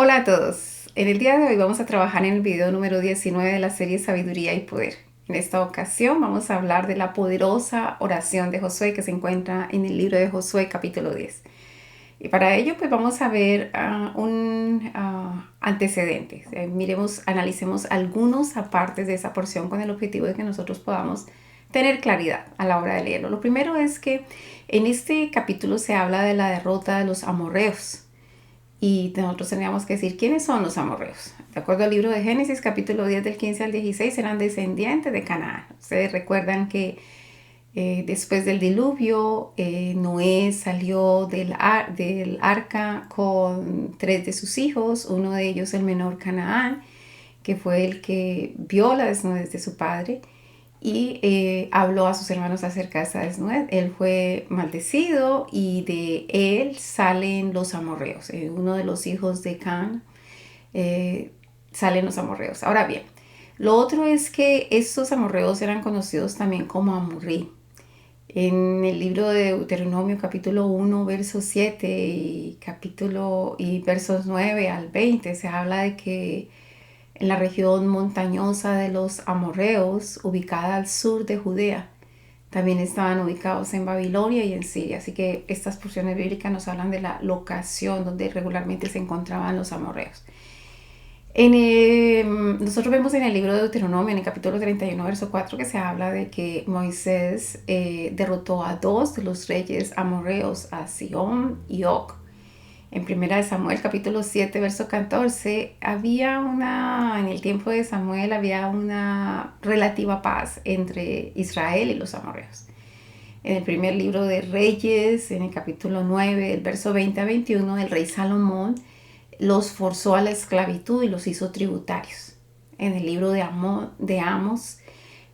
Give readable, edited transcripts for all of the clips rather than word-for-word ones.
Hola a todos. En el día de hoy vamos a trabajar en el video número 19 de la serie Sabiduría y Poder. En esta ocasión vamos a hablar de la poderosa oración de Josué que se encuentra en el libro de Josué capítulo 10. Y para ello pues vamos a ver un antecedente. Analicemos algunos apartes de esa porción con el objetivo de que nosotros podamos tener claridad a la hora de leerlo. Lo primero es que en este capítulo se habla de la derrota de los amorreos. Y nosotros teníamos que decir, ¿quiénes son los amorreos? De acuerdo al libro de Génesis, capítulo 10 del 15 al 16, eran descendientes de Canaán. Ustedes recuerdan que después del diluvio, Noé salió del arca con 3 de sus hijos, uno de ellos el menor Canaán, que fue el que vio la desnudez de su padre y habló a sus hermanos acerca de esa desnudez. Él fue maldecido y de él salen los amorreos. Uno de los hijos de Can salen los amorreos. Ahora bien, lo otro es que estos amorreos eran conocidos también como amorrí. En el libro de Deuteronomio capítulo 1, verso 7 y versos 9 al 20 se habla de que en la región montañosa de los amorreos, ubicada al sur de Judea, también estaban ubicados en Babilonia y en Siria. Así que estas porciones bíblicas nos hablan de la locación donde regularmente se encontraban los amorreos. Nosotros vemos en el libro de Deuteronomio, en el capítulo 31, verso 4, que se habla de que Moisés derrotó a 2 de los reyes amorreos, a Sihón y Og. En primera de Samuel, capítulo 7, verso 14, en el tiempo de Samuel había una relativa paz entre Israel y los amorreos. En el primer libro de Reyes, en el capítulo 9, el verso 20 a 21, el rey Salomón los forzó a la esclavitud y los hizo tributarios. En el libro de Amos,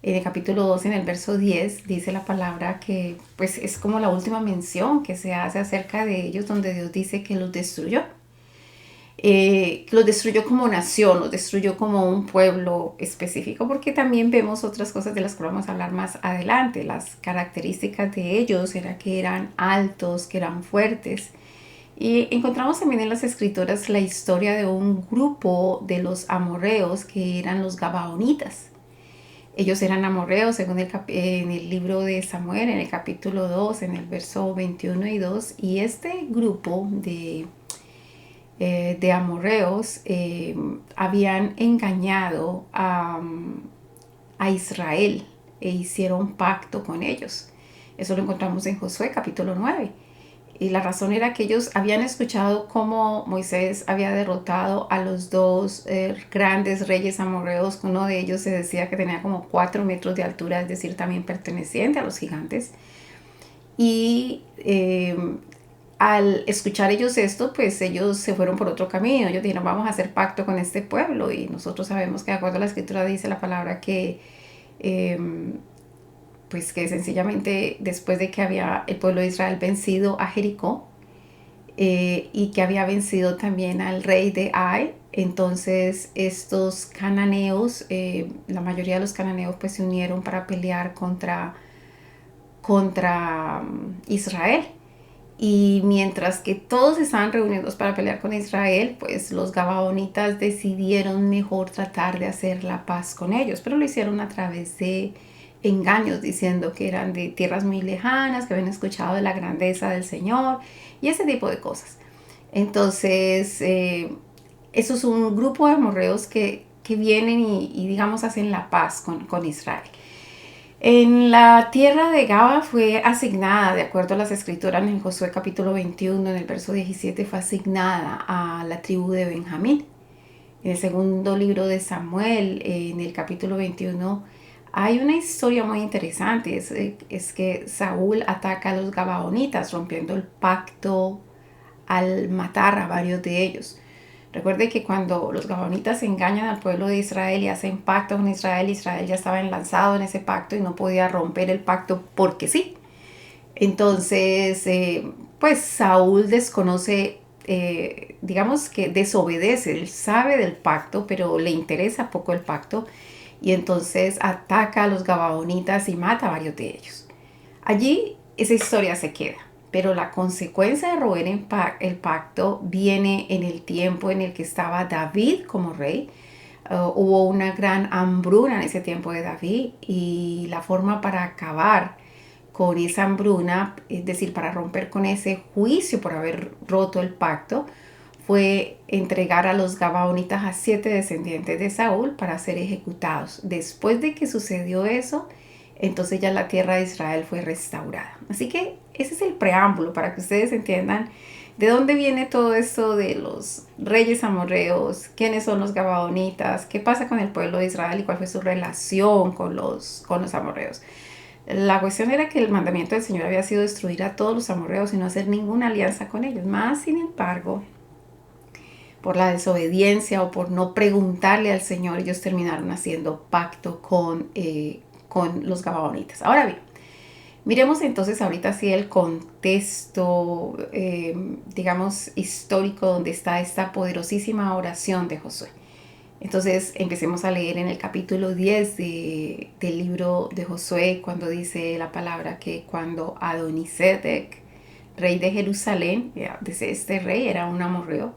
en el capítulo 2, en el verso 10, dice la palabra que pues es como la última mención que se hace acerca de ellos, donde Dios dice que los destruyó. Los destruyó como nación, los destruyó como un pueblo específico, porque también vemos otras cosas de las que vamos a hablar más adelante. Las características de ellos era que eran altos, que eran fuertes. Y encontramos también en las escrituras la historia de un grupo de los amorreos que eran los gabaonitas. Ellos eran amorreos según en el libro de Samuel, en el capítulo 2, en el verso 21 y 2. Y este grupo de amorreos habían engañado a Israel e hicieron pacto con ellos. Eso lo encontramos en Josué capítulo 9. Y la razón era que ellos habían escuchado cómo Moisés había derrotado a los 2 grandes reyes amorreos. Uno de ellos se decía que tenía como 4 metros de altura, es decir, también perteneciente a los gigantes. Y al escuchar ellos esto, pues ellos se fueron por otro camino. Ellos dijeron, vamos a hacer pacto con este pueblo. Y nosotros sabemos que de acuerdo a la escritura dice la palabra que pues que sencillamente después de que había el pueblo de Israel vencido a Jericó y que había vencido también al rey de Ai, entonces estos cananeos, la mayoría de los cananeos pues se unieron para pelear contra Israel. Y mientras que todos estaban reunidos para pelear con Israel, pues los gabaonitas decidieron mejor tratar de hacer la paz con ellos, pero lo hicieron a través de engaños, diciendo que eran de tierras muy lejanas, que habían escuchado de la grandeza del Señor y ese tipo de cosas. Entonces, eso es un grupo de amorreos que vienen y digamos hacen la paz con Israel. En la tierra de Gaba fue asignada, de acuerdo a las escrituras en Josué capítulo 21, en el verso 17, fue asignada a la tribu de Benjamín. En el segundo libro de Samuel, en el capítulo 21, hay una historia muy interesante. Es que Saúl ataca a los gabaonitas, rompiendo el pacto al matar a varios de ellos. Recuerde que cuando los gabaonitas engañan al pueblo de Israel y hacen pacto con Israel, Israel ya estaba enlazado en ese pacto y no podía romper el pacto porque sí. Entonces, pues Saúl desconoce, digamos que desobedece, él sabe del pacto, pero le interesa poco el pacto y entonces ataca a los gabaonitas y mata a varios de ellos. Allí esa historia se queda. Pero la consecuencia de romper el pacto viene en el tiempo en el que estaba David como rey. Hubo una gran hambruna en ese tiempo de David, y la forma para acabar con esa hambruna, es decir, para romper con ese juicio por haber roto el pacto, fue entregar a los Gabaonitas, a 7 descendientes de Saúl, para ser ejecutados. Después de que sucedió eso, entonces ya la tierra de Israel fue restaurada. Así que ese es el preámbulo para que ustedes entiendan de dónde viene todo esto de los reyes amorreos, quiénes son los Gabaonitas, qué pasa con el pueblo de Israel y cuál fue su relación con los amorreos. La cuestión era que el mandamiento del Señor había sido destruir a todos los amorreos y no hacer ninguna alianza con ellos. Más sin embargo, por la desobediencia o por no preguntarle al Señor, ellos terminaron haciendo pacto con los Gabaonitas. Ahora bien, miremos entonces ahorita sí el contexto, digamos, histórico, donde está esta poderosísima oración de Josué. Entonces empecemos a leer en el capítulo 10 del libro de Josué, cuando dice la palabra que cuando Adonisedec, rey de Jerusalén, dice este rey era un amorreo,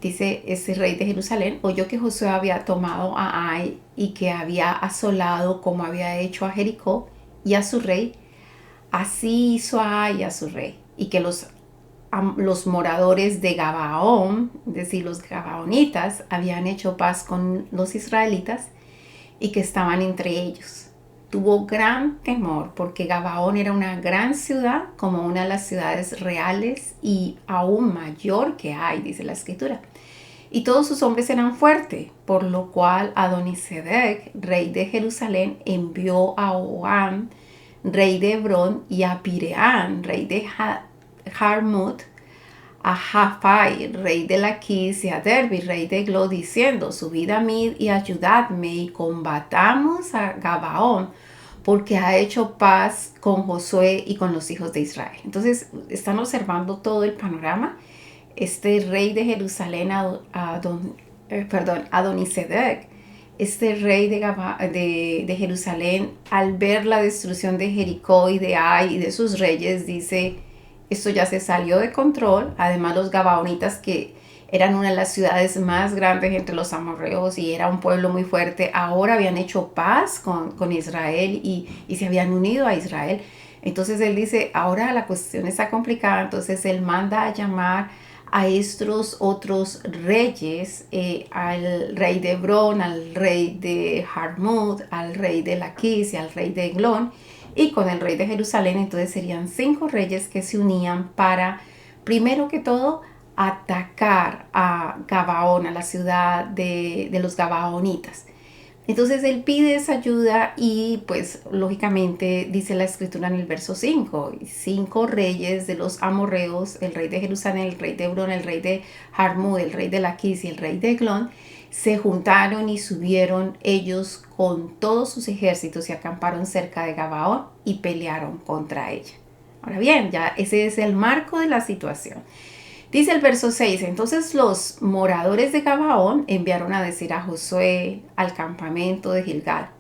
dice este rey de Jerusalén, oyó que Josué había tomado a Ai y que había asolado como había hecho a Jericó y a su rey, así hizo a Ai y a su rey, y que los moradores de Gabaón, es decir, los gabaonitas, habían hecho paz con los israelitas y que estaban entre ellos. Tuvo gran temor porque Gabaón era una gran ciudad, como una de las ciudades reales y aún mayor que Ai, dice la escritura. Y todos sus hombres eran fuertes, por lo cual Adonisedec, rey de Jerusalén, envió a Oán, rey de Hebrón, y a Pireán, rey de Jarmut, a Jafai, rey de Laquis, y a Derbi, rey de Glo, diciendo: subid a mí y ayudadme, y combatamos a Gabaón, porque ha hecho paz con Josué y con los hijos de Israel. Entonces, están observando todo el panorama. Este rey de Jerusalén, Adonisedec, este rey de Jerusalén, al ver la destrucción de Jericó y de Ai y de sus reyes, dice: esto ya se salió de control. Además, los gabaonitas, que eran una de las ciudades más grandes entre los amorreos y era un pueblo muy fuerte, ahora habían hecho paz con Israel y se habían unido a Israel. Entonces él dice: ahora la cuestión está complicada. Entonces él manda a llamar a estos otros reyes, al rey de Hebrón, al rey de Jarmut, al rey de Laquis y al rey de Eglón, y con el rey de Jerusalén. Entonces serían 5 reyes que se unían para, primero que todo, atacar a Gabaón, a la ciudad de los Gabaonitas. Entonces él pide esa ayuda y pues lógicamente dice la escritura en el verso 5, 5 reyes de los amorreos, el rey de Jerusalén, el rey de Hebrón, el rey de Jarmut, el rey de Laquis y el rey de Eglón, se juntaron y subieron ellos con todos sus ejércitos y acamparon cerca de Gabaón y pelearon contra ella. Ahora bien, ya ese es el marco de la situación. Dice el verso 6, entonces los moradores de Gabaón enviaron a decir a Josué al campamento de Gilgal: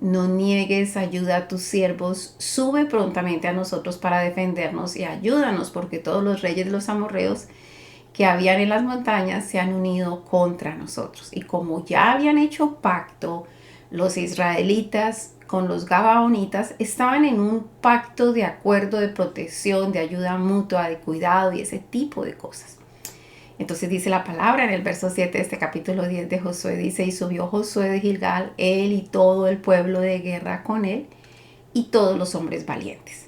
no niegues ayuda a tus siervos, sube prontamente a nosotros para defendernos y ayúdanos, porque todos los reyes de los amorreos que habían en las montañas se han unido contra nosotros. Y como ya habían hecho pacto los israelitas con los gabaonitas, estaban en un pacto de acuerdo, de protección, de ayuda mutua, de cuidado y ese tipo de cosas. Entonces dice la palabra en el verso 7 de este capítulo 10 de Josué, dice: y subió Josué de Gilgal, él y todo el pueblo de guerra con él, y todos los hombres valientes.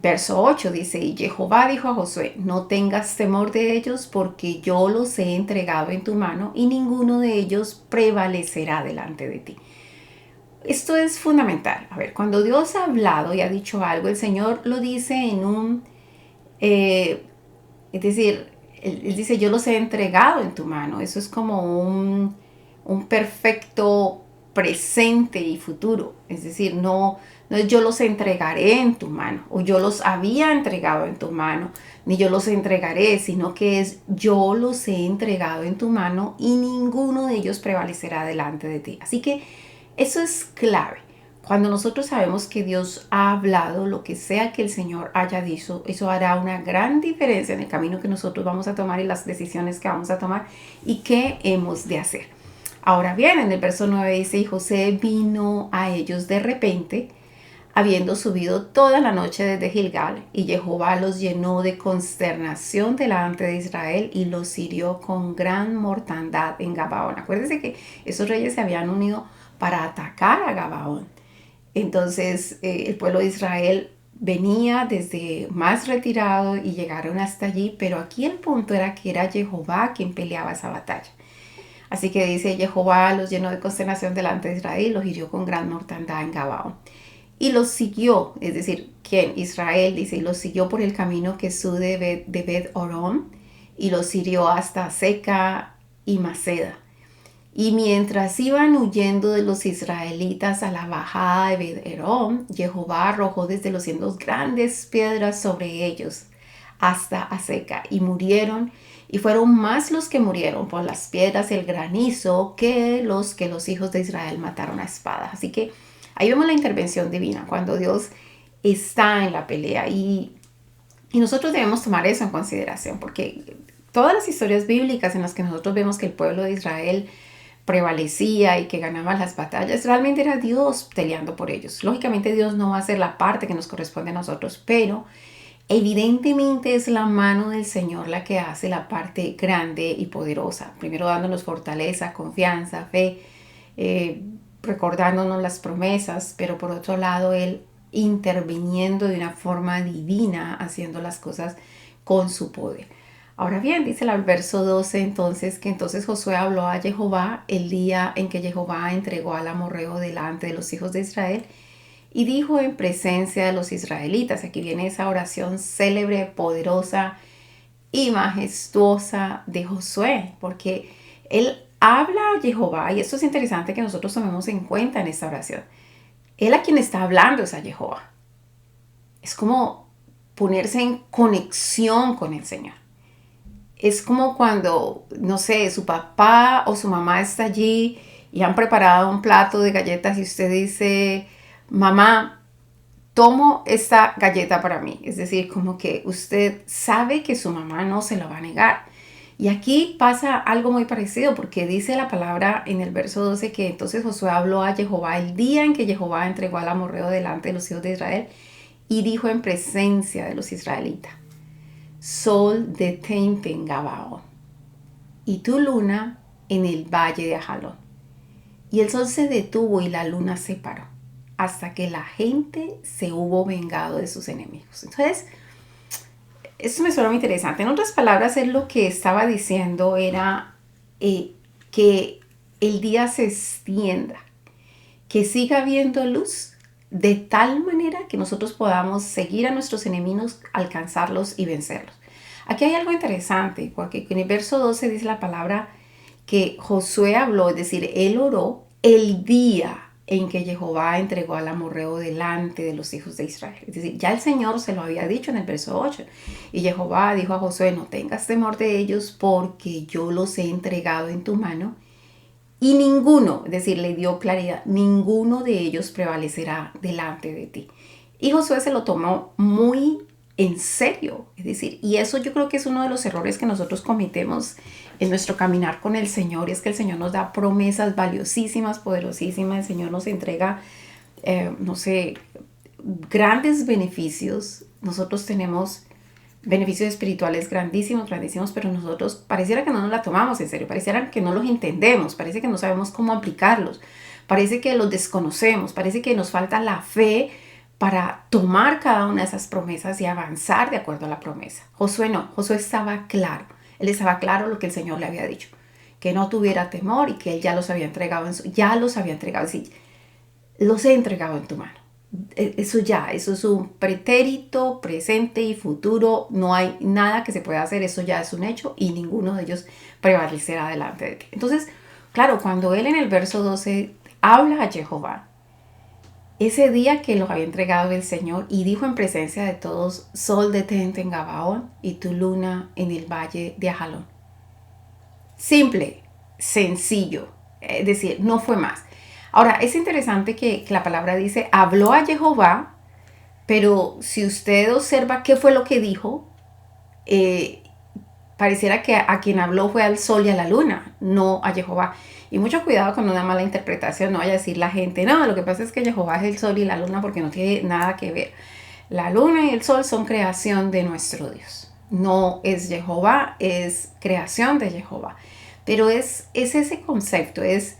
Verso 8 dice: y Jehová dijo a Josué: no tengas temor de ellos, porque yo los he entregado en tu mano, y ninguno de ellos prevalecerá delante de ti. Esto es fundamental. A ver, cuando Dios ha hablado y ha dicho algo, el Señor lo dice en es decir, él dice: yo los he entregado en tu mano. Eso es como un perfecto presente y futuro. Es decir, no es yo los entregaré en tu mano, o yo los había entregado en tu mano, ni yo los entregaré, sino que es: yo los he entregado en tu mano y ninguno de ellos prevalecerá delante de ti. Así que eso es clave. Cuando nosotros sabemos que Dios ha hablado, lo que sea que el Señor haya dicho, eso hará una gran diferencia en el camino que nosotros vamos a tomar y las decisiones que vamos a tomar y qué hemos de hacer. Ahora bien, en el verso 9 dice, y José vino a ellos de repente, habiendo subido toda la noche desde Gilgal, y Jehová los llenó de consternación delante de Israel y los hirió con gran mortandad en Gabaón. Acuérdense que esos reyes se habían unido para atacar a Gabaón. Entonces el pueblo de Israel venía desde más retirado y llegaron hasta allí, pero aquí el punto era que era Jehová quien peleaba esa batalla. Así que dice, Jehová los llenó de consternación delante de Israel y los hirió con gran mortandad en Gabaón. Y los siguió, es decir, ¿quién? Israel, dice, y los siguió por el camino que sube de Bet-Orón y los hirió hasta Seca y Maceda. Y mientras iban huyendo de los israelitas a la bajada de Bet-Orón, Jehová arrojó desde los cielos grandes piedras sobre ellos hasta Aseca y murieron, y fueron más los que murieron por las piedras y el granizo que los hijos de Israel mataron a espada. Así que ahí vemos la intervención divina, cuando Dios está en la pelea y nosotros debemos tomar eso en consideración, porque todas las historias bíblicas en las que nosotros vemos que el pueblo de Israel prevalecía y que ganaba las batallas, realmente era Dios peleando por ellos. Lógicamente Dios no va a hacer la parte que nos corresponde a nosotros, pero evidentemente es la mano del Señor la que hace la parte grande y poderosa. Primero dándonos fortaleza, confianza, fe, recordándonos las promesas, pero por otro lado Él interviniendo de una forma divina, haciendo las cosas con su poder. Ahora bien, dice el verso 12 entonces, que entonces Josué habló a Jehová el día en que Jehová entregó al amorreo delante de los hijos de Israel y dijo en presencia de los israelitas. Aquí viene esa oración célebre, poderosa y majestuosa de Josué, porque él habla a Jehová, y esto es interesante que nosotros tomemos en cuenta en esta oración. Él a quien está hablando es a Jehová. Es como ponerse en conexión con el Señor. Es como cuando, no sé, su papá o su mamá está allí y han preparado un plato de galletas y usted dice, mamá, tomo esta galleta para mí. Es decir, como que usted sabe que su mamá no se la va a negar. Y aquí pasa algo muy parecido, porque dice la palabra en el verso 12 que entonces Josué habló a Jehová el día en que Jehová entregó al amorreo delante de los hijos de Israel y dijo en presencia de los israelitas, sol detente en Gabaón y tu luna en el valle de Ajalón. Y el sol se detuvo y la luna se paró hasta que la gente se hubo vengado de sus enemigos. Entonces, esto me suena muy interesante. En otras palabras, él lo que estaba diciendo era que el día se extienda, que siga habiendo luz, de tal manera que nosotros podamos seguir a nuestros enemigos, alcanzarlos y vencerlos. Aquí hay algo interesante, porque en el verso 12 dice la palabra que Josué habló, es decir, él oró el día en que Jehová entregó al amorreo delante de los hijos de Israel. Es decir, ya el Señor se lo había dicho en el verso 8. Y Jehová dijo a Josué, no tengas temor de ellos porque yo los he entregado en tu mano. Y ninguno, es decir, le dio claridad, ninguno de ellos prevalecerá delante de ti. Y Josué se lo tomó muy en serio, es decir, y eso yo creo que es uno de los errores que nosotros cometemos en nuestro caminar con el Señor, y es que el Señor nos da promesas valiosísimas, poderosísimas, el Señor nos entrega, no sé, grandes beneficios. Nosotros tenemos beneficios espirituales grandísimos, grandísimos, pero nosotros pareciera que no nos la tomamos en serio, pareciera que no los entendemos, parece que no sabemos cómo aplicarlos, parece que los desconocemos, parece que nos falta la fe para tomar cada una de esas promesas y avanzar de acuerdo a la promesa. Josué no, Josué estaba claro, él estaba claro lo que el Señor le había dicho, que no tuviera temor y que él ya los había entregado, ya los había entregado, sí, los he entregado en tu mano. Eso ya, eso es un pretérito, presente y futuro, no hay nada que se pueda hacer, eso ya es un hecho y ninguno de ellos prevalecerá delante de ti. Entonces, claro, cuando él en el verso 12 habla a Jehová, ese día que los había entregado el Señor y dijo en presencia de todos, sol detente en Gabaón y tu luna en el valle de Ajalón. Simple, sencillo, es decir, no fue más. Ahora, es interesante que la palabra dice, habló a Jehová, pero si usted observa qué fue lo que dijo, eh, pareciera que a quien habló fue al sol y a la luna, no a Jehová. Y mucho cuidado con una mala interpretación, no vaya a decir la gente, no, lo que pasa es que Jehová es el sol y la luna porque no tiene nada que ver. La luna y el sol son creación de nuestro Dios. No es Jehová, es creación de Jehová. Pero es ese concepto, es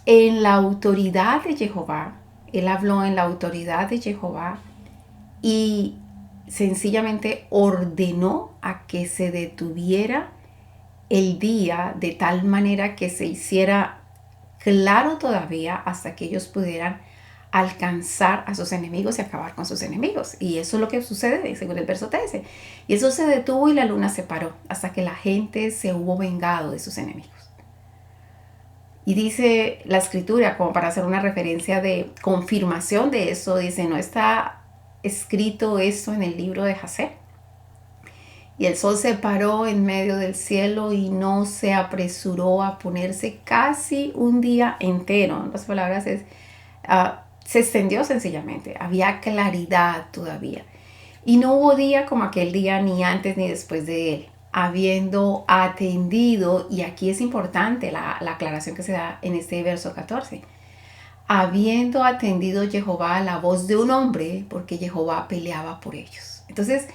en la autoridad de Jehová. Él habló en la autoridad de Jehová y sencillamente ordenó a que se detuviera el día de tal manera que se hiciera claro todavía hasta que ellos pudieran alcanzar a sus enemigos y acabar con sus enemigos. Y eso es lo que sucede según el verso 13. Y eso se detuvo y la luna se paró hasta que la gente se hubo vengado de sus enemigos. Y dice la escritura, como para hacer una referencia de confirmación de eso, dice, no está escrito esto en el libro de Jasén. Y el sol se paró en medio del cielo y no se apresuró a ponerse casi un día entero. En otras palabras, se extendió sencillamente. Había claridad todavía. Y no hubo día como aquel día, ni antes ni después de él. Habiendo atendido, y aquí es importante la aclaración que se da en este verso 14. Habiendo atendido Jehová a la voz de un hombre, porque Jehová peleaba por ellos. Entonces,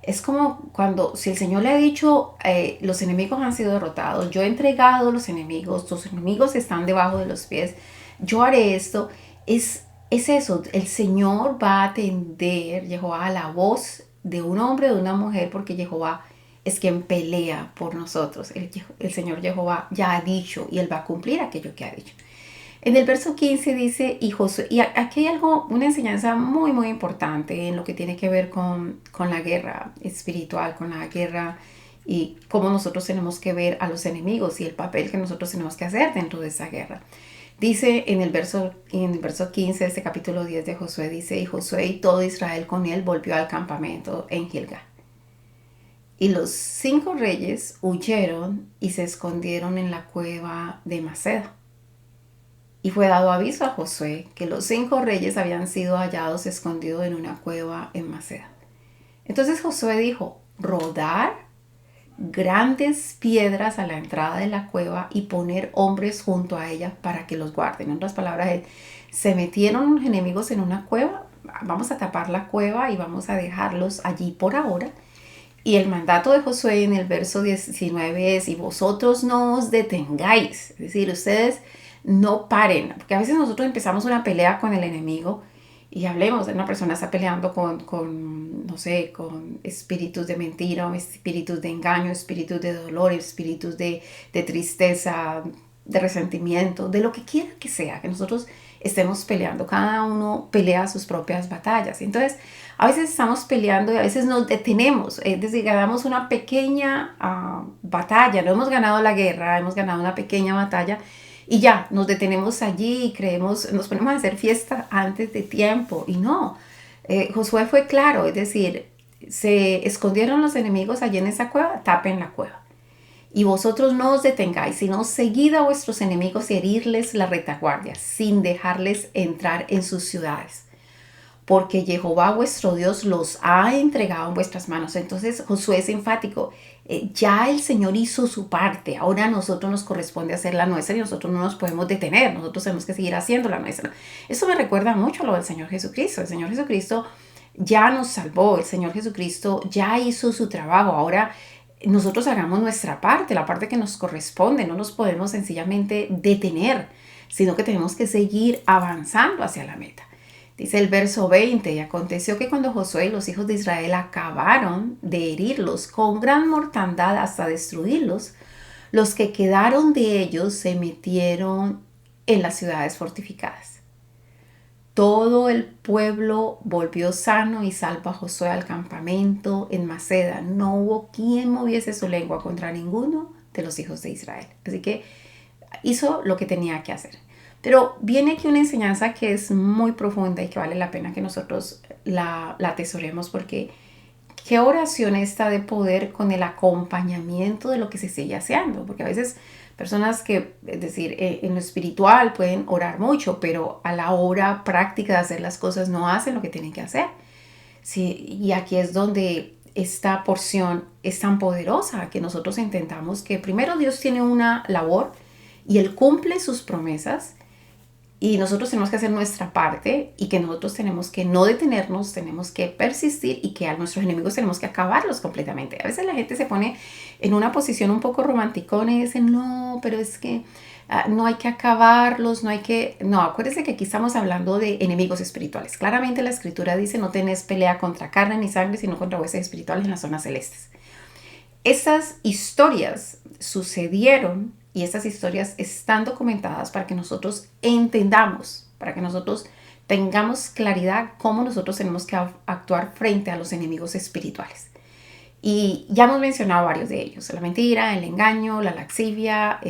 es como cuando, si el Señor le ha dicho, los enemigos han sido derrotados, yo he entregado los enemigos, tus enemigos están debajo de los pies, yo haré esto, es eso, el Señor va a atender, Jehová, a la voz de un hombre o de una mujer, porque Jehová es quien pelea por nosotros. El Señor Jehová ya ha dicho y Él va a cumplir aquello que ha dicho. En el verso 15 dice, y Josué, y aquí hay algo, una enseñanza muy, muy importante en lo que tiene que ver con la guerra espiritual, con la guerra y cómo nosotros tenemos que ver a los enemigos y el papel que nosotros tenemos que hacer dentro de esa guerra. Dice en el verso 15 de este capítulo 10 de Josué, dice, y Josué y todo Israel con él volvió al campamento en Gilgal. Y los 5 reyes huyeron y se escondieron en la cueva de Maceda. Y fue dado aviso a Josué que los 5 reyes habían sido hallados escondidos en una cueva en Maceda. Entonces Josué dijo, rodar grandes piedras a la entrada de la cueva y poner hombres junto a ella para que los guarden. En otras palabras, se metieron los enemigos en una cueva, vamos a tapar la cueva y vamos a dejarlos allí por ahora. Y el mandato de Josué en el verso 19 es, y vosotros no os detengáis, es decir, ustedes no paren, porque a veces nosotros empezamos una pelea con el enemigo y hablemos de una persona que está peleando no sé, con espíritus de mentira, espíritus de engaño, espíritus de dolor, espíritus de tristeza, de resentimiento, de lo que quiera que sea, que nosotros estemos peleando. Cada uno pelea sus propias batallas. Entonces, a veces estamos peleando y a veces nos detenemos, es decir, ganamos una pequeña batalla, no hemos ganado la guerra, hemos ganado una pequeña batalla y ya, nos detenemos allí y creemos, nos ponemos a hacer fiesta antes de tiempo. Y no, Josué fue claro, es decir, se escondieron los enemigos allí en esa cueva, tapen la cueva. Y vosotros no os detengáis, sino seguid a vuestros enemigos y herirles la retaguardia, sin dejarles entrar en sus ciudades. Porque Jehová vuestro Dios los ha entregado en vuestras manos. Entonces Josué es enfático, ya el Señor hizo su parte, ahora a nosotros nos corresponde hacer la nuestra y nosotros no nos podemos detener, nosotros tenemos que seguir haciendo la nuestra. Eso me recuerda mucho a lo del Señor Jesucristo. El Señor Jesucristo ya nos salvó, el Señor Jesucristo ya hizo su trabajo, ahora nosotros hagamos nuestra parte, la parte que nos corresponde, no nos podemos sencillamente detener, sino que tenemos que seguir avanzando hacia la meta. Dice el verso 20, y aconteció que cuando Josué y los hijos de Israel acabaron de herirlos con gran mortandad hasta destruirlos, los que quedaron de ellos se metieron en las ciudades fortificadas. Todo el pueblo volvió sano y salvo a Josué al campamento en Maceda. No hubo quien moviese su lengua contra ninguno de los hijos de Israel. Así que hizo lo que tenía que hacer. Pero viene aquí una enseñanza que es muy profunda y que vale la pena que nosotros la atesoremos, porque ¿qué oración está de poder con el acompañamiento de lo que se sigue haciendo? Porque a veces personas que, es decir, en lo espiritual pueden orar mucho, pero a la hora práctica de hacer las cosas no hacen lo que tienen que hacer. Sí, y aquí es donde esta porción es tan poderosa que nosotros intentamos que primero Dios tiene una labor y Él cumple sus promesas y nosotros tenemos que hacer nuestra parte y que nosotros tenemos que no detenernos, tenemos que persistir y que a nuestros enemigos tenemos que acabarlos completamente. A veces la gente se pone en una posición un poco romanticona y dice, no, pero es que no hay que acabarlos, no hay que... No, acuérdense que aquí estamos hablando de enemigos espirituales. Claramente la escritura dice, no tenés pelea contra carne ni sangre, sino contra huestes espirituales en las zonas celestes. Estas historias sucedieron y estas historias están documentadas para que nosotros entendamos, para que nosotros tengamos claridad cómo nosotros tenemos que actuar frente a los enemigos espirituales. Y ya hemos mencionado varios de ellos: la mentira, el engaño, la laxivia,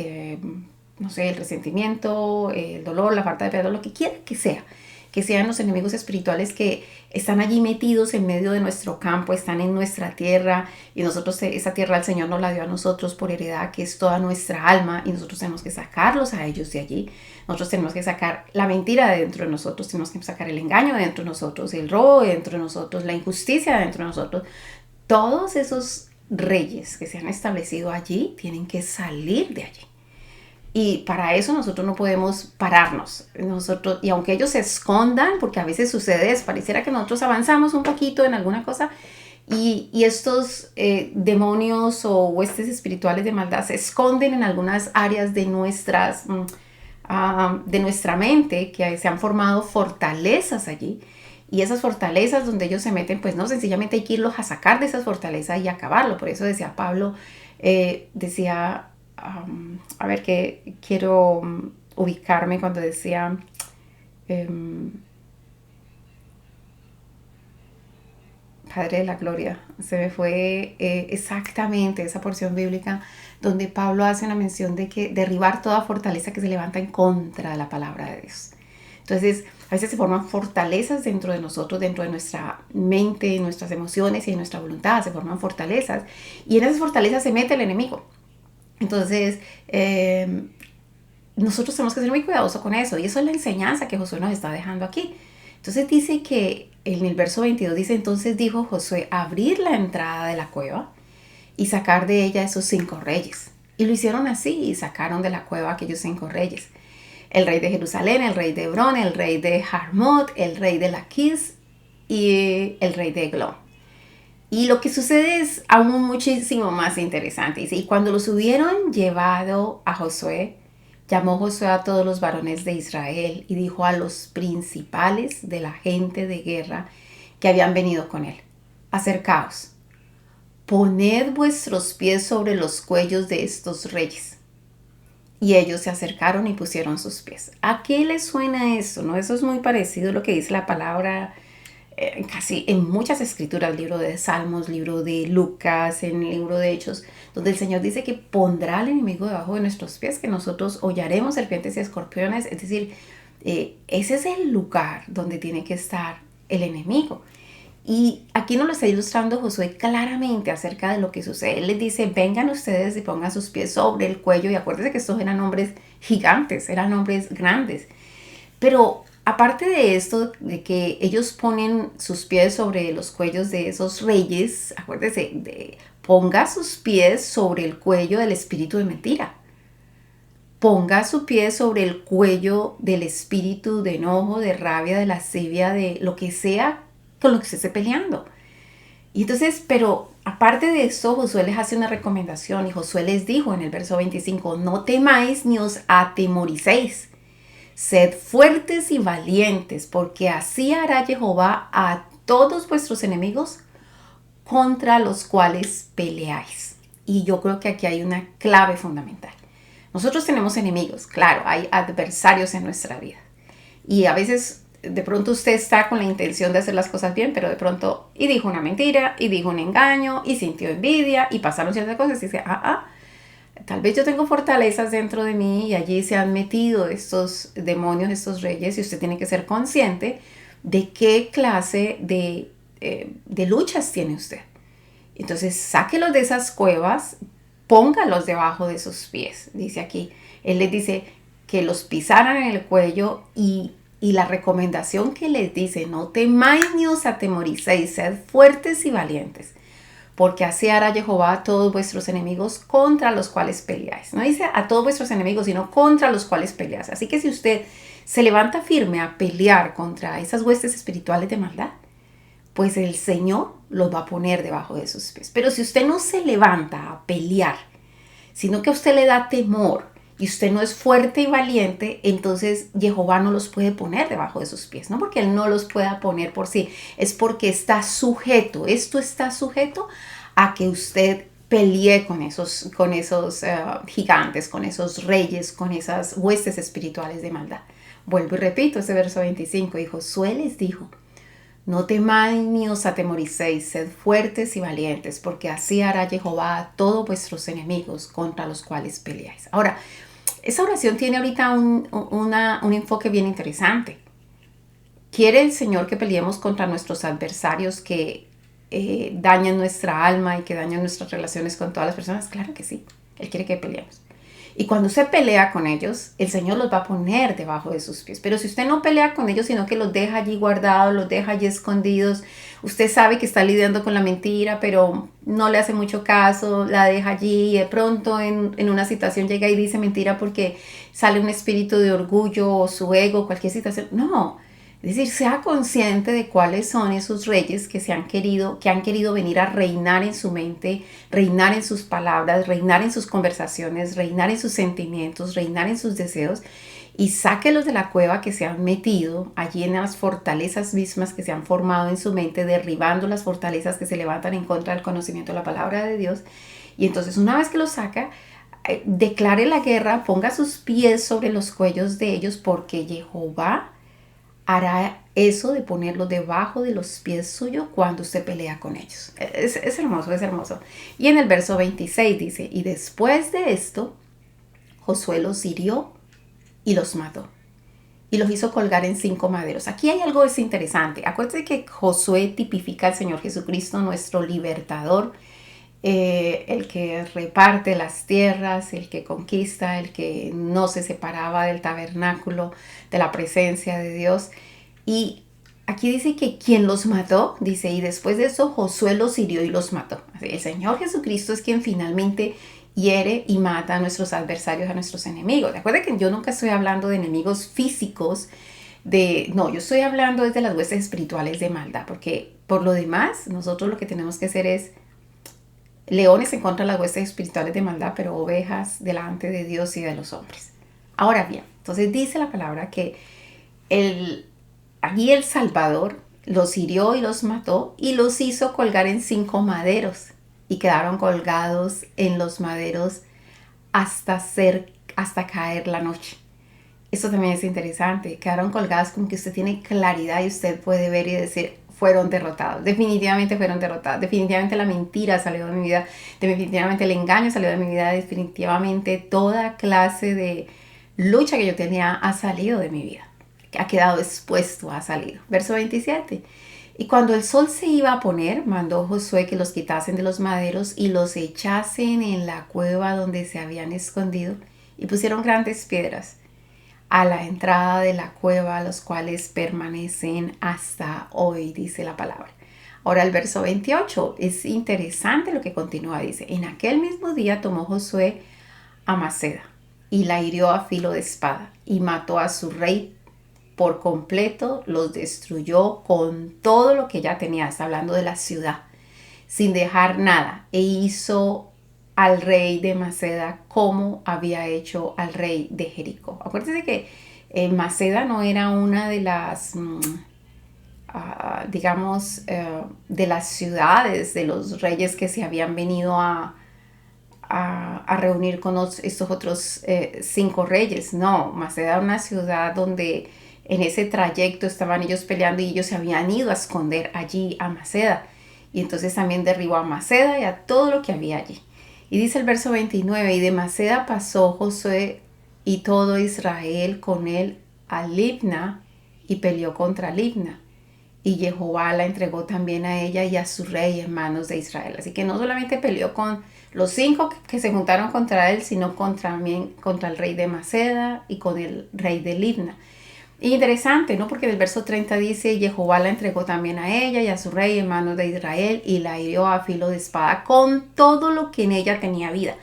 no sé, el resentimiento, el dolor, la falta de perdón, lo que quiera que sean los enemigos espirituales que están allí metidos en medio de nuestro campo, están en nuestra tierra y nosotros, esa tierra el Señor nos la dio a nosotros por heredad, que es toda nuestra alma, y nosotros tenemos que sacarlos a ellos de allí. Nosotros tenemos que sacar la mentira de dentro de nosotros, tenemos que sacar el engaño de dentro de nosotros, el robo de dentro de nosotros, la injusticia de dentro de nosotros. Todos esos reyes que se han establecido allí tienen que salir de allí. Y para eso nosotros no podemos pararnos. Nosotros, y aunque ellos se escondan, porque a veces sucede eso, pareciera que nosotros avanzamos un poquito en alguna cosa y estos demonios o huestes espirituales de maldad se esconden en algunas áreas de de nuestra mente, que se han formado fortalezas allí. Y esas fortalezas donde ellos se meten, pues no, sencillamente hay que irlos a sacar de esas fortalezas y acabarlo. Por eso decía Pablo, decía... a ver, que quiero ubicarme cuando decía Padre de la Gloria. Se me fue exactamente esa porción bíblica donde Pablo hace una mención de que derribar toda fortaleza que se levanta en contra de la palabra de Dios. Entonces, a veces se forman fortalezas dentro de nosotros, dentro de nuestra mente, nuestras emociones y de nuestra voluntad. Se forman fortalezas y en esas fortalezas se mete el enemigo. Entonces, nosotros tenemos que ser muy cuidadosos con eso. Y eso es la enseñanza que Josué nos está dejando aquí. Entonces dice que en el verso 22 dice, entonces dijo Josué, abrir la entrada de la cueva y sacar de ella esos 5 reyes. Y lo hicieron así y sacaron de la cueva aquellos 5 reyes. El rey de Jerusalén, el rey de Hebrón, el rey de Jarmut, el rey de Laquis y el rey de Eglón. Y lo que sucede es aún muchísimo más interesante. Dice, y cuando los hubieron llevado a Josué, llamó Josué a todos los varones de Israel y dijo a los principales de la gente de guerra que habían venido con él, acercaos, poned vuestros pies sobre los cuellos de estos reyes. Y ellos se acercaron y pusieron sus pies. ¿A qué les suena eso? ¿No? Eso es muy parecido a lo que dice la palabra casi en muchas escrituras, libro de Salmos, libro de Lucas, en el libro de Hechos, donde el Señor dice que pondrá al enemigo debajo de nuestros pies, que nosotros hollaremos serpientes y escorpiones. Es decir, ese es el lugar donde tiene que estar el enemigo. Y aquí nos lo está ilustrando Josué claramente acerca de lo que sucede. Él les dice, vengan ustedes y pongan sus pies sobre el cuello. Y acuérdense que estos eran hombres gigantes, eran hombres grandes. Pero aparte de esto, de que ellos ponen sus pies sobre los cuellos de esos reyes, acuérdense, ponga sus pies sobre el cuello del espíritu de mentira. Ponga su pie sobre el cuello del espíritu de enojo, de rabia, de lascivia, de lo que sea con lo que se esté peleando. Y entonces, pero aparte de eso, Josué les hace una recomendación y Josué les dijo en el verso 25, no temáis ni os atemoricéis. Sed fuertes y valientes, porque así hará Jehová a todos vuestros enemigos contra los cuales peleáis. Y yo creo que aquí hay una clave fundamental. Nosotros tenemos enemigos, claro, hay adversarios en nuestra vida. Y a veces, de pronto usted está con la intención de hacer las cosas bien, pero de pronto, y dijo una mentira, y dijo un engaño, y sintió envidia, y pasaron ciertas cosas, y dice, tal vez yo tengo fortalezas dentro de mí y allí se han metido estos demonios, estos reyes, y usted tiene que ser consciente de qué clase de luchas tiene usted. Entonces sáquelos de esas cuevas, póngalos debajo de sus pies. Dice aquí, él les dice que los pisaran en el cuello y la recomendación que les dice, no temáis ni os atemoricéis, sed fuertes y valientes, porque así hará Jehová a todos vuestros enemigos contra los cuales peleáis. No dice a todos vuestros enemigos, sino contra los cuales peleáis. Así que si usted se levanta firme a pelear contra esas huestes espirituales de maldad, pues el Señor los va a poner debajo de sus pies. Pero si usted no se levanta a pelear, sino que a usted le da temor y usted no es fuerte y valiente, entonces Jehová no los puede poner debajo de sus pies. No porque Él no los pueda poner por sí, es porque está sujeto. Esto está sujeto a que usted pelee con esos gigantes, con esos reyes, con esas huestes espirituales de maldad. Vuelvo y repito ese verso 25. Y Josué les dijo, no temáis ni os atemoricéis, sed fuertes y valientes, porque así hará Jehová a todos vuestros enemigos contra los cuales peleáis. Ahora, esa oración tiene ahorita un enfoque bien interesante. ¿Quiere el Señor que peleemos contra nuestros adversarios que dañan nuestra alma y que dañan nuestras relaciones con todas las personas? Claro que sí, Él quiere que peleemos. Y cuando usted pelea con ellos, el Señor los va a poner debajo de sus pies. Pero si usted no pelea con ellos, sino que los deja allí guardados, los deja allí escondidos, usted sabe que está lidiando con la mentira, pero no le hace mucho caso, la deja allí y de pronto en una situación llega y dice mentira porque sale un espíritu de orgullo o su ego, cualquier situación. No. Es decir, sea consciente de cuáles son esos reyes que han querido venir a reinar en su mente, reinar en sus palabras, reinar en sus conversaciones, reinar en sus sentimientos, reinar en sus deseos, y sáquelos de la cueva que se han metido allí en las fortalezas mismas que se han formado en su mente, derribando las fortalezas que se levantan en contra del conocimiento de la palabra de Dios. Y entonces una vez que los saca, declare la guerra, ponga sus pies sobre los cuellos de ellos, porque Jehová hará eso de ponerlo debajo de los pies suyos cuando usted pelea con ellos. Es hermoso, es hermoso. Y en el verso 26 dice, y después de esto, Josué los hirió y los mató. Y los hizo colgar en 5 maderos. Aquí hay algo es interesante. Acuérdense que Josué tipifica al Señor Jesucristo, nuestro libertador, el que reparte las tierras, el que conquista, el que no se separaba del tabernáculo, de la presencia de Dios. Y aquí dice que quien los mató, dice, y después de eso Josué los hirió y los mató. El Señor Jesucristo es quien finalmente hiere y mata a nuestros adversarios, a nuestros enemigos. Recuerda que yo nunca estoy hablando de enemigos físicos, no, yo estoy hablando desde las huestes espirituales de maldad, porque por lo demás nosotros lo que tenemos que hacer es leones en contra de las huestes espirituales de maldad, pero ovejas delante de Dios y de los hombres. Ahora bien, entonces dice la palabra que allí el Salvador los hirió y los mató y los hizo colgar en 5 maderos y quedaron colgados en los maderos hasta caer la noche. Esto también es interesante, quedaron colgados como que usted tiene claridad y usted puede ver y decir, fueron derrotados, definitivamente fueron derrotados, definitivamente la mentira salió de mi vida, definitivamente el engaño salió de mi vida, definitivamente toda clase de lucha que yo tenía ha salido de mi vida, ha quedado expuesto, ha salido. Verso 27. Y cuando el sol se iba a poner, mandó Josué que los quitasen de los maderos y los echasen en la cueva donde se habían escondido, y pusieron grandes piedras a la entrada de la cueva, los cuales permanecen hasta hoy, dice la palabra. Ahora el verso 28, es interesante lo que continúa, dice, en aquel mismo día tomó Josué a Maceda y la hirió a filo de espada y mató a su rey por completo, los destruyó con todo lo que ya tenía, está hablando de la ciudad, sin dejar nada, e hizo al rey de Maceda como había hecho al rey de Jericó. Acuérdense que Maceda no era una de las, de las ciudades de los reyes que se habían venido a reunir con estos otros 5 reyes. No, Maceda era una ciudad donde en ese trayecto estaban ellos peleando y ellos se habían ido a esconder allí a Maceda. Y entonces también derribó a Maceda y a todo lo que había allí. Y dice el verso 29, y de Maceda pasó Josué y todo Israel con él a Libna y peleó contra Libna. y Jehová la entregó también a ella y a su rey en manos de Israel. Así que no solamente peleó con los 5 que se juntaron contra él, sino también contra el rey de Maceda y con el rey de Libna. Interesante, ¿no? Porque el verso 30 dice, Jehová la entregó también a ella y a su rey en manos de Israel y la hirió a filo de espada con todo lo que en ella tenía vida.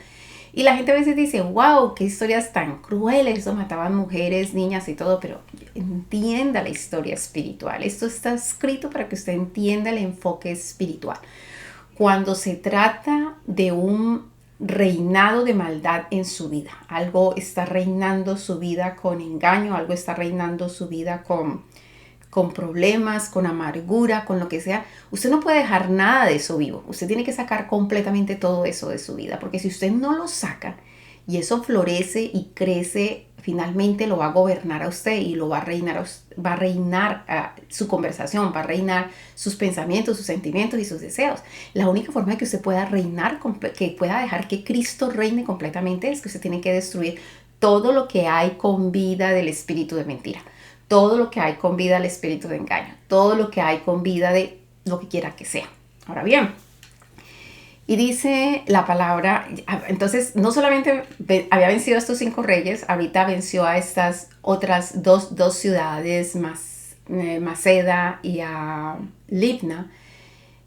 Y la gente a veces dice, wow, qué historias tan crueles, eso mataban mujeres, niñas y todo, pero entienda la historia espiritual. Esto está escrito para que usted entienda el enfoque espiritual. Cuando se trata de un reinado de maldad en su vida, algo está reinando su vida con engaño, algo está reinando su vida con problemas, con amargura, con lo que sea, usted no puede dejar nada de eso vivo. Usted tiene que sacar completamente todo eso de su vida, porque si usted no lo saca y eso florece y crece, finalmente lo va a gobernar a usted y lo va a reinar su conversación, va a reinar sus pensamientos, sus sentimientos y sus deseos. La única forma de que usted pueda reinar, que pueda dejar que Cristo reine completamente, es que usted tiene que destruir todo lo que hay con vida del espíritu de mentira, todo lo que hay con vida del espíritu de engaño, todo lo que hay con vida de lo que quiera que sea. Ahora bien, y dice la palabra, entonces no solamente había vencido a estos 5 reyes, ahorita venció a estas otras dos ciudades, Maceda y a Libna,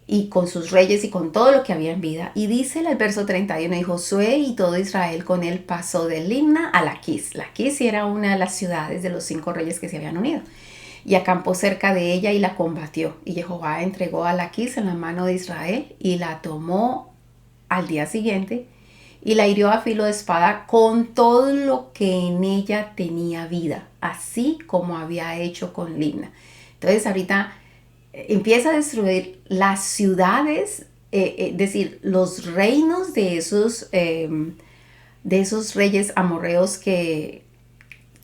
y con sus reyes y con todo lo que había en vida. Y dice el verso 31, y Josué y todo Israel con él pasó de Libna a Laquis. Laquis era una de las ciudades de los 5 reyes que se habían unido. Y acampó cerca de ella y la combatió. Y Jehová entregó a Laquis en la mano de Israel y la tomó al día siguiente y la hirió a filo de espada con todo lo que en ella tenía vida, así como había hecho con Libna. Entonces ahorita empieza a destruir las ciudades, es decir, los reinos de esos reyes amorreos que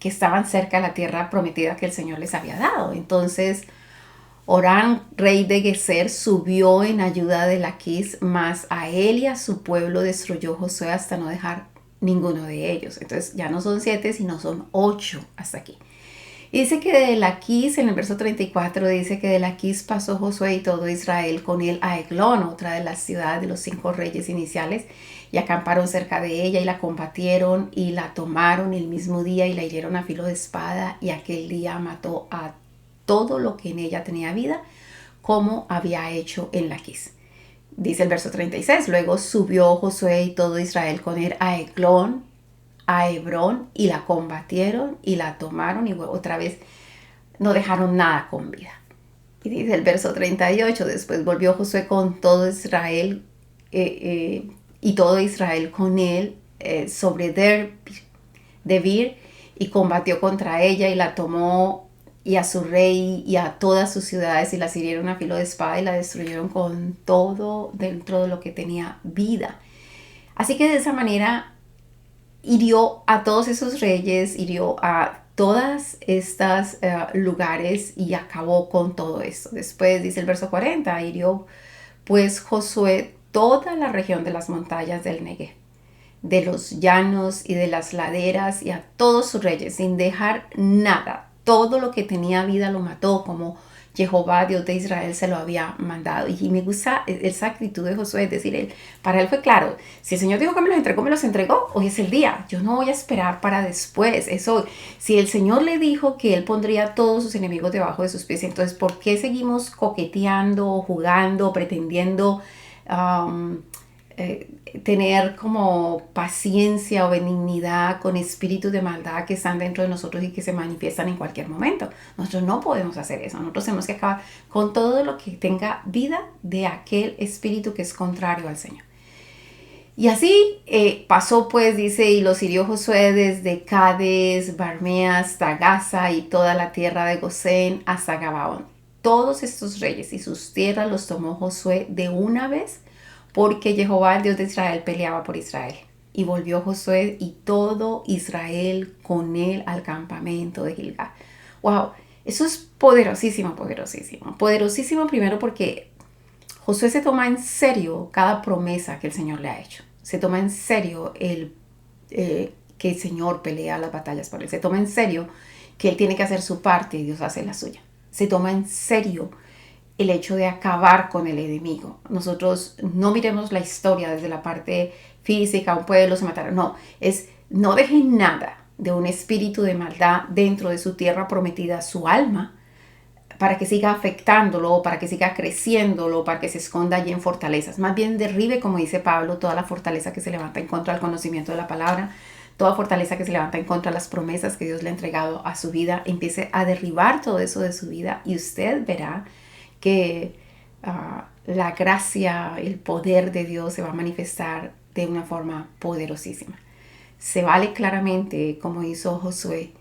estaban cerca de la tierra prometida que el Señor les había dado. Entonces, Orán, rey de Geser, subió en ayuda de Laquis, mas a él y a su pueblo destruyó Josué hasta no dejar ninguno de ellos. Entonces ya no son 7, sino son 8 hasta aquí. Y dice que de Laquis, en el verso 34, dice que de Laquis pasó Josué y todo Israel con él a Eglón, otra de las ciudades de los 5 reyes iniciales, y acamparon cerca de ella y la combatieron y la tomaron el mismo día y la hirieron a filo de espada, y aquel día mató a todo lo que en ella tenía vida, como había hecho en Laquis. Dice el verso 36, luego subió Josué y todo Israel con él a Eglón, a Hebrón, y la combatieron y la tomaron, y otra vez no dejaron nada con vida. Y dice el verso 38, después volvió Josué con todo Israel y todo Israel con él sobre Debir, y combatió contra ella y la tomó, y a su rey y a todas sus ciudades, y las hirieron a filo de espada y la destruyeron con todo dentro de lo que tenía vida. Así que de esa manera hirió a todos esos reyes, hirió a todas estas lugares y acabó con todo esto. Después dice el verso 40, hirió pues Josué toda la región de las montañas del Negev, de los llanos y de las laderas, y a todos sus reyes, sin dejar nada. Todo lo que tenía vida lo mató, como Jehová, Dios de Israel, se lo había mandado. Y me gusta esa actitud de Josué, es decir, para él fue claro, si el Señor dijo que me los entregó, hoy es el día. Yo no voy a esperar para después, es hoy. Si el Señor le dijo que él pondría a todos sus enemigos debajo de sus pies, entonces, ¿por qué seguimos coqueteando, jugando, pretendiendo tener como paciencia o benignidad con espíritus de maldad que están dentro de nosotros y que se manifiestan en cualquier momento? Nosotros no podemos hacer eso. Nosotros tenemos que acabar con todo lo que tenga vida de aquel espíritu que es contrario al Señor. Y así pasó, pues, dice, y los hirió Josué desde Cades, Barmea hasta Gaza y toda la tierra de Gosén hasta Gabaón. Todos estos reyes y sus tierras los tomó Josué de una vez, porque Jehová, el Dios de Israel, peleaba por Israel. Y volvió Josué y todo Israel con él al campamento de Gilgal. ¡Wow! Eso es poderosísimo, poderosísimo. Poderosísimo primero porque Josué se toma en serio cada promesa que el Señor le ha hecho. Se toma en serio que el Señor pelea las batallas por él. Se toma en serio que él tiene que hacer su parte y Dios hace la suya. Se toma en serio el hecho de acabar con el enemigo. Nosotros no miremos la historia desde la parte física, un pueblo se mataron. No, es no dejen nada de un espíritu de maldad dentro de su tierra prometida, su alma, para que siga afectándolo, para que siga creciéndolo, para que se esconda allí en fortalezas. Más bien derribe, como dice Pablo, toda la fortaleza que se levanta en contra del conocimiento de la palabra, toda fortaleza que se levanta en contra de las promesas que Dios le ha entregado a su vida. Empiece a derribar todo eso de su vida y usted verá que la gracia, el poder de Dios se va a manifestar de una forma poderosísima. Se vale claramente, como hizo Josué.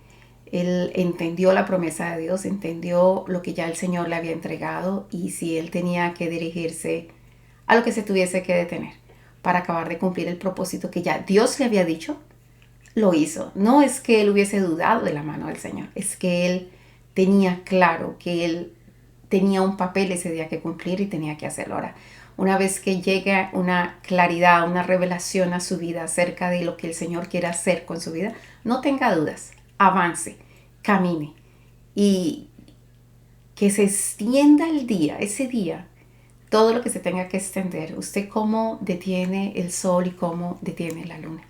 Él entendió la promesa de Dios, entendió lo que ya el Señor le había entregado, y si él tenía que dirigirse a lo que se tuviese que detener para acabar de cumplir el propósito que ya Dios le había dicho, lo hizo. No es que él hubiese dudado de la mano del Señor, es que él tenía claro que él tenía un papel ese día que cumplir y tenía que hacerlo. Ahora, una vez que llegue una claridad, una revelación a su vida acerca de lo que el Señor quiere hacer con su vida, no tenga dudas, avance, camine y que se extienda el día, ese día, todo lo que se tenga que extender. Usted cómo detiene el sol y cómo detiene la luna.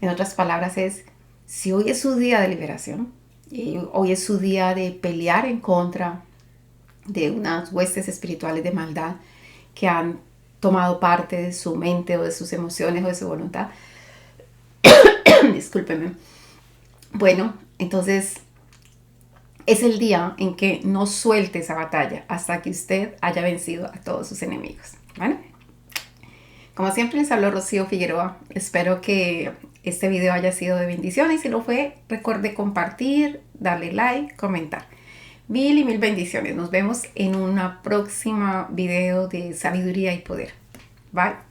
En otras palabras es, si hoy es su día de liberación, y hoy es su día de pelear en contra de unas huestes espirituales de maldad que han tomado parte de su mente o de sus emociones o de su voluntad. Discúlpeme. Bueno, entonces es el día en que no suelte esa batalla hasta que usted haya vencido a todos sus enemigos. ¿Vale? Como siempre les habló Rocío Figueroa. Espero que este video haya sido de bendición y si lo fue, recuerde compartir, darle like, comentar. Mil y mil bendiciones. Nos vemos en una próxima video de sabiduría y poder. Bye.